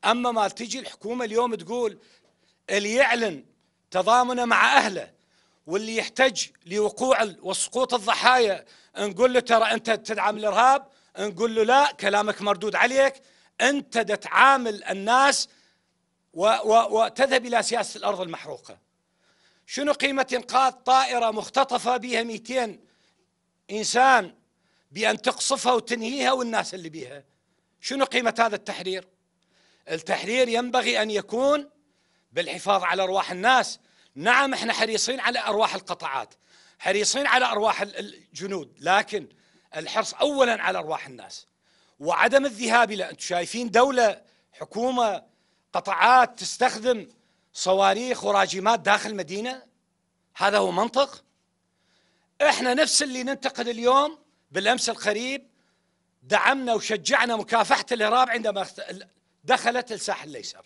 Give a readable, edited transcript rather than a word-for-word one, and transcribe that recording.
أما ما تجي الحكومة اليوم تقول اللي يعلن تضامنه مع أهله واللي يحتج لوقوع وسقوط الضحايا نقول له ترى أنت تدعم الإرهاب، نقول له لا كلامك مردود عليك، أنت تعامل الناس وتذهب إلى سياسة الأرض المحروقة. شنو قيمة إنقاذ طائرة مختطفة بها 200 إنسان بأن تقصفها وتنهيها والناس اللي بيها؟ شنو قيمة هذا التحرير؟ التحرير ينبغي أن يكون بالحفاظ على أرواح الناس. نعم احنا حريصين على أرواح القطاعات، حريصين على أرواح الجنود، لكن الحرص أولا على أرواح الناس وعدم الذهاب إلى، أنتم شايفين دولة، حكومة، قطاعات تستخدم صواريخ وراجمات داخل المدينة؟ هذا هو منطق؟ احنا نفس اللي ننتقد اليوم بالأمس القريب دعمنا وشجعنا مكافحة الإرهاب عندما دخلت الساحل الأيسر.